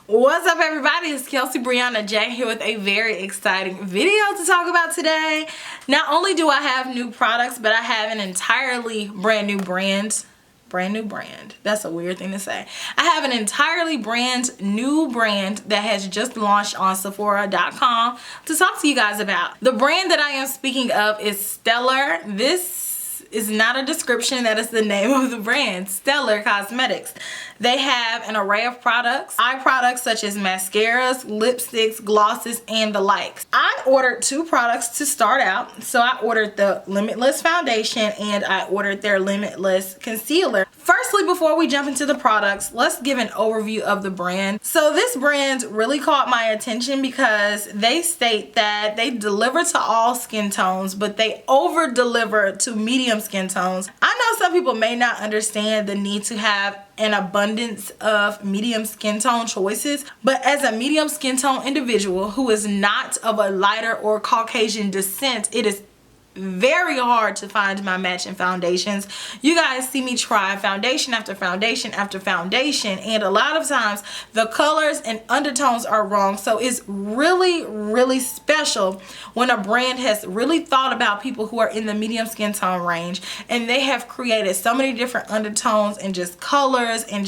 What's up, everybody? It's KelseeBrianaJai here with a very exciting video to talk about today. Not only do I have new products, but I have an entirely brand new brand. That's a weird thing to say. I have an entirely brand new brand that has just launched on Sephora.com to talk to you guys about. The brand that I am speaking of is Stellar. This is not a description, that is the name of the brand, Stellar Cosmetics. They have an array of products, eye products such as mascaras, lipsticks, glosses, and the likes. I ordered two products to start out. So I ordered the Limitless foundation and I ordered their Limitless concealer. Firstly, before we jump into the products, let's give an overview of the brand. So this brand really caught my attention because they state that they deliver to all skin tones, but they over deliver to medium skin tones. I know some people may not understand the need to have an abundance of medium skin tone choices, but as a medium skin tone individual who is not of a lighter or Caucasian descent, it is very hard to find my matching foundations. You guys see me try foundation after foundation after foundation, and a lot of times the colors and undertones are wrong. So it's really special when a brand has really thought about people who are in the medium skin tone range, and they have created so many different undertones and just colors, and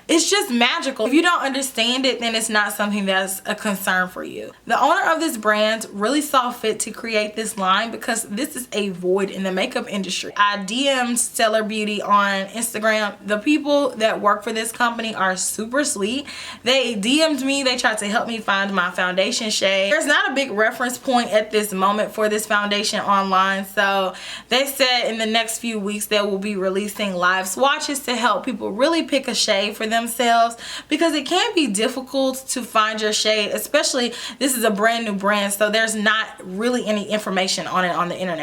it's just magical. If you don't understand it, then it's not something that's a concern for you. The owner of this brand really saw fit to create this line because this is a void in the makeup industry. I DM'd Stellar Beauty on Instagram. The people that work for this company are super sweet. They DM'd me. They tried to help me find my foundation shade. There's not a big reference point at this moment for this foundation online, so they said in the next few weeks they will be releasing live swatches to help people really pick a shade for themselves, because it can be difficult to find your shade, especially this is a brand new brand, so there's not really any information on it on the internet.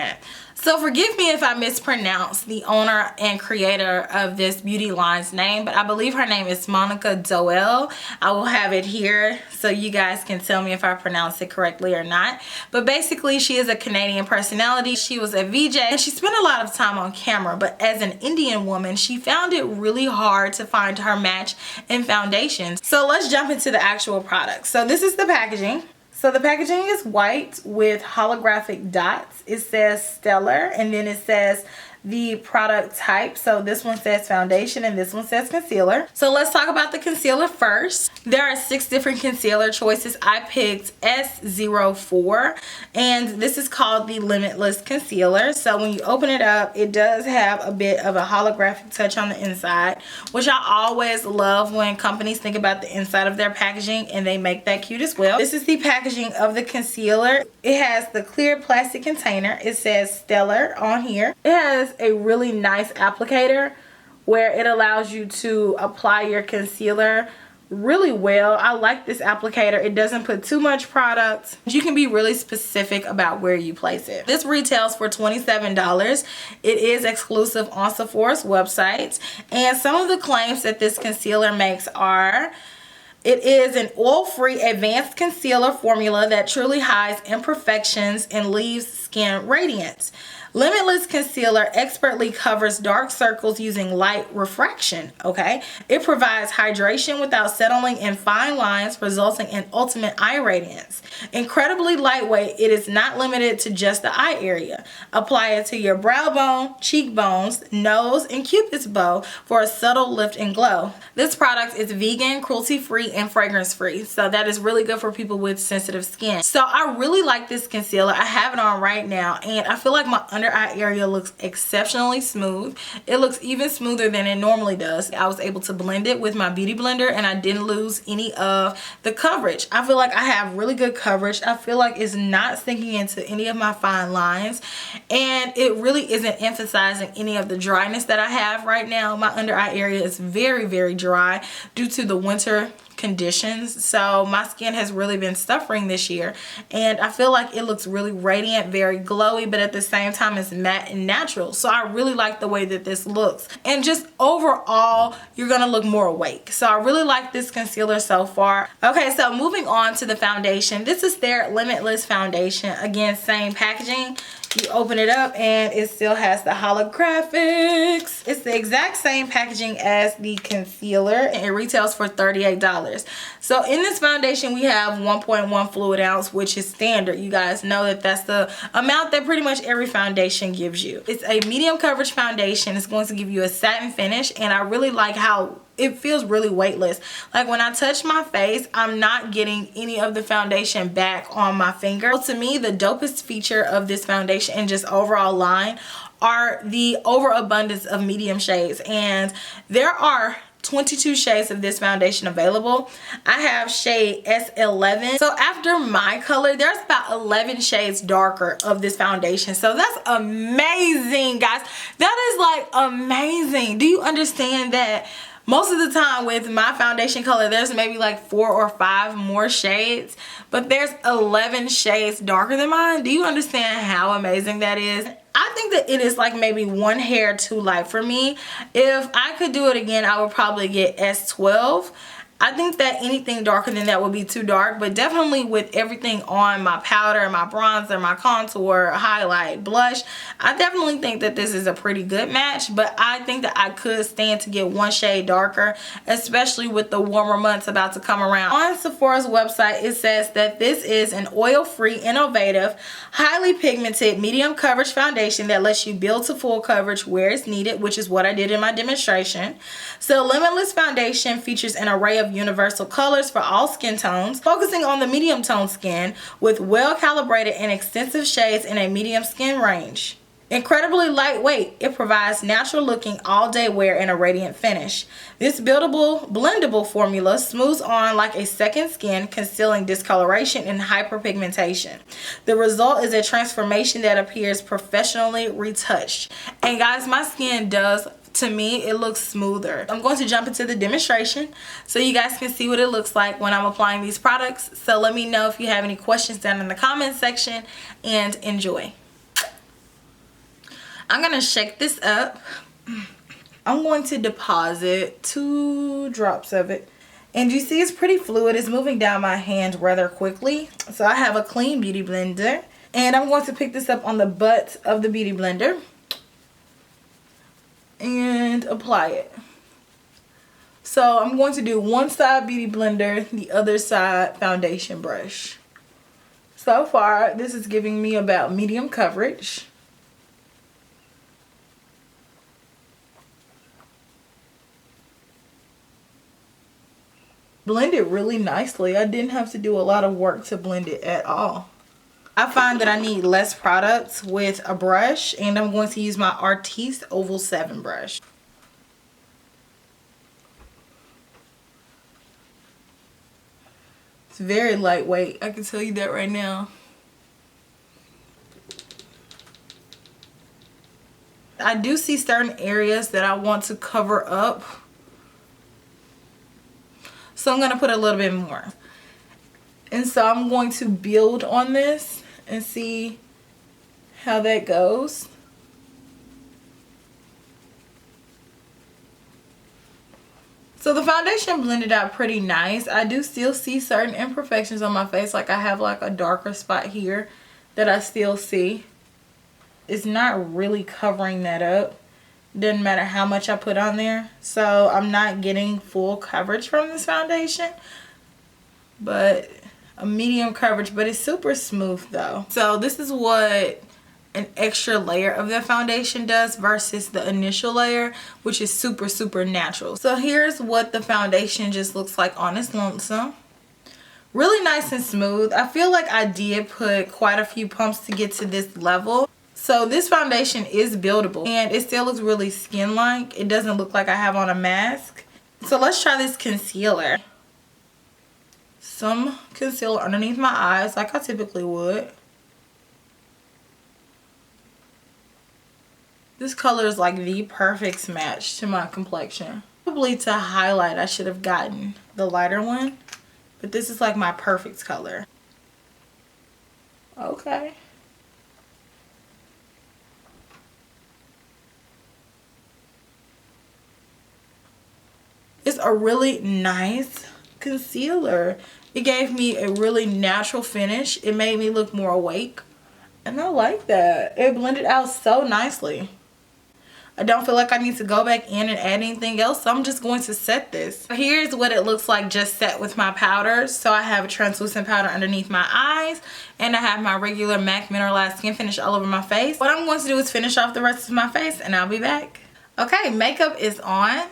So forgive me if I mispronounce the owner and creator of this beauty line's name, but I believe her name is Monica Doelle. I will have it here so you guys can tell me if I pronounce it correctly or not. But basically, she is a Canadian personality. She was a VJ and she spent a lot of time on camera, but as an Indian woman, she found it really hard to find her match in foundations. So let's jump into the actual product. So this is the packaging. So the packaging is white with holographic dots. It says Stellar, and then it says the product type. So this one says foundation and this one says concealer. So let's talk about the concealer first. There are 6 different concealer choices. I picked S04, and this is called the Limitless concealer. So when you open it up, it does have a bit of a holographic touch on the inside, which I always love when companies think about the inside of their packaging and they make that cute as well. This is the packaging of the concealer. It has the clear plastic container. It says Stellar on here. It has a really nice applicator where it allows you to apply your concealer really well. I like this applicator. It doesn't put too much product. You can be really specific about where you place it. This retails for $27. It is exclusive on Sephora's website, and some of the claims that this concealer makes are: it is an oil-free advanced concealer formula that truly hides imperfections and leaves skin radiant. Limitless concealer expertly covers dark circles using light refraction, okay? It provides hydration without settling in fine lines, resulting in ultimate eye radiance. Incredibly lightweight, it is not limited to just the eye area. Apply it to your brow bone, cheekbones, nose, and cupid's bow for a subtle lift and glow. This product is vegan, cruelty-free, and fragrance-free, so that is really good for people with sensitive skin. So I really like this concealer. I have it on right now, and I feel like my under eye area looks exceptionally smooth. It looks even smoother than it normally does. I was able to blend it with my beauty blender and I didn't lose any of the coverage. I feel like I have really good coverage. I feel like it's not sinking into any of my fine lines, and it really isn't emphasizing any of the dryness that I have right now. My under eye area is very dry due to the winter conditions, so my skin has really been suffering this year, and I feel like it looks really radiant, very glowy, but at the same time it's matte and natural. So I really like the way that this looks, and just overall you're gonna look more awake. So I really like this concealer so far. Okay, so moving on to the foundation. This is their Limitless foundation. Again, same packaging. You open it up and it still has the holographics. It's the exact same packaging as the concealer and it retails for $38. So in this foundation we have 1.1 fluid ounce, which is standard. You guys know that that's the amount that pretty much every foundation gives you. It's a medium coverage foundation. It's going to give you a satin finish and I really like how it feels really weightless. Like when I touch my face, I'm not getting any of the foundation back on my finger. So to me, the dopest feature of this foundation and just overall line are the overabundance of medium shades. And there are 22 shades of this foundation available. I have shade S11. So after my color, there's about 11 shades darker of this foundation. So that's amazing, guys. That is like amazing. Do you understand that? Most of the time with my foundation color, there's maybe like 4 or 5 more shades, but there's 11 shades darker than mine. Do you understand how amazing that is? I think that it is like maybe 1 hair too light for me. If I could do it again, I would probably get S12. I think that anything darker than that would be too dark, but definitely with everything on my powder, my bronzer, my contour, highlight, blush, I definitely think that this is a pretty good match, but I think that I could stand to get 1 shade darker, especially with the warmer months about to come around. On Sephora's website, it says that this is an oil-free, innovative, highly pigmented, medium coverage foundation that lets you build to full coverage where it's needed, which is what I did in my demonstration. So Limitless foundation features an array of universal colors for all skin tones, focusing on the medium tone skin with well calibrated and extensive shades in a medium skin range. Incredibly lightweight, it provides natural looking all day wear and a radiant finish. This buildable, blendable formula smooths on like a second skin, concealing discoloration and hyperpigmentation. The result is a transformation that appears professionally retouched. And guys, my skin does, to me, it looks smoother. I'm going to jump into the demonstration so you guys can see what it looks like when I'm applying these products. So let me know if you have any questions down in the comment section and enjoy. I'm gonna shake this up. I'm going to deposit 2 drops of it. And you see it's pretty fluid. It's moving down my hand rather quickly. So I have a clean beauty blender. And I'm going to pick this up on the butt of the beauty blender and apply it. So I'm going to do one side beauty blender, the other side foundation brush. So far, this is giving me about medium coverage. Blend it really nicely. I didn't have to do a lot of work to blend it at all. I find that I need less products with a brush, and I'm going to use my Artiste Oval 7 brush. It's very lightweight, I can tell you that right now. I do see certain areas that I want to cover up, so I'm going to put a little bit more. And so I'm going to build on this and see how that goes. So the foundation blended out pretty nice. I do still see certain imperfections on my face. Like I have like a darker spot here that I still see. It's not really covering that up. Doesn't matter how much I put on there. So I'm not getting full coverage from this foundation. But a medium coverage, but it's super smooth though. So this is what an extra layer of the foundation does versus the initial layer, which is super natural. So here's what the foundation just looks like on its lonesome. Really nice and smooth. I feel like I did put quite a few pumps to get to this level. So this foundation is buildable and it still looks really skin-like. It doesn't look like I have on a mask. So let's try this concealer. Some concealer underneath my eyes like I typically would. This color is like the perfect match to my complexion. Probably to highlight I should have gotten the lighter one, but this is like my perfect color. Okay. It's a really nice concealer. It gave me a really natural finish. It made me look more awake. And I like that. It blended out so nicely. I don't feel like I need to go back in and add anything else, so I'm just going to set this. Here's what it looks like just set with my powders. So I have a translucent powder underneath my eyes, and I have my regular MAC Mineralized Skin Finish all over my face. What I'm going to do is finish off the rest of my face, and I'll be back. Okay, makeup is on.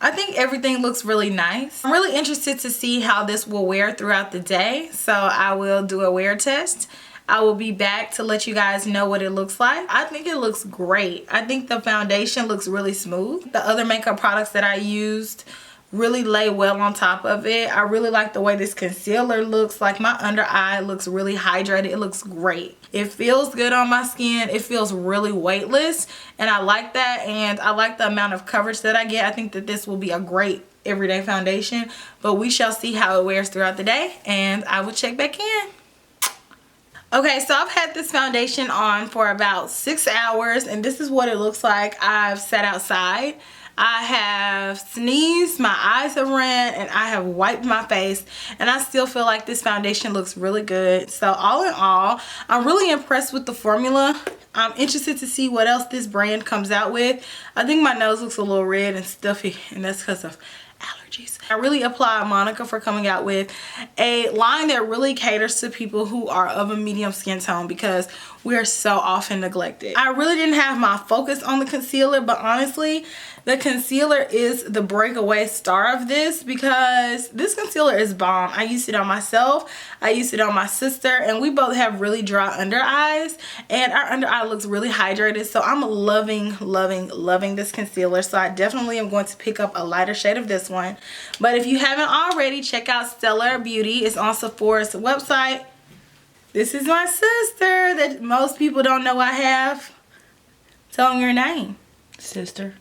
I think everything looks really nice. I'm really interested to see how this will wear throughout the day, so I will do a wear test. I will be back to let you guys know what it looks like. I think it looks great. I think the foundation looks really smooth. The other makeup products that I used really lay well on top of it. I really like the way this concealer looks. Like my under eye looks really hydrated. It looks great. It feels good on my skin. It feels really weightless, and I like that, and I like the amount of coverage that I get. I think that this will be a great everyday foundation, but we shall see how it wears throughout the day, and I will check back in. Okay, so I've had this foundation on for about 6 hours, and this is what it looks like. I've sat outside. I have sneezed, my eyes have ran, and I have wiped my face, and I still feel like this foundation looks really good. So all in all, I'm really impressed with the formula. I'm interested to see what else this brand comes out with. I think my nose looks a little red and stuffy, and that's because of allergies. I really applaud Monica for coming out with a line that really caters to people who are of a medium skin tone, because we are so often neglected. I really didn't have my focus on the concealer, but honestly, the concealer is the breakaway star of this, because this concealer is bomb. I used it on myself, I used it on my sister, and we both have really dry under eyes, and our under eye looks really hydrated. So I'm loving, loving, loving this concealer. So I definitely am going to pick up a lighter shade of this one. But if you haven't already, check out Stellar Beauty. It's on Sephora's website. This is my sister that most people don't know I have. Tell them your name, sister.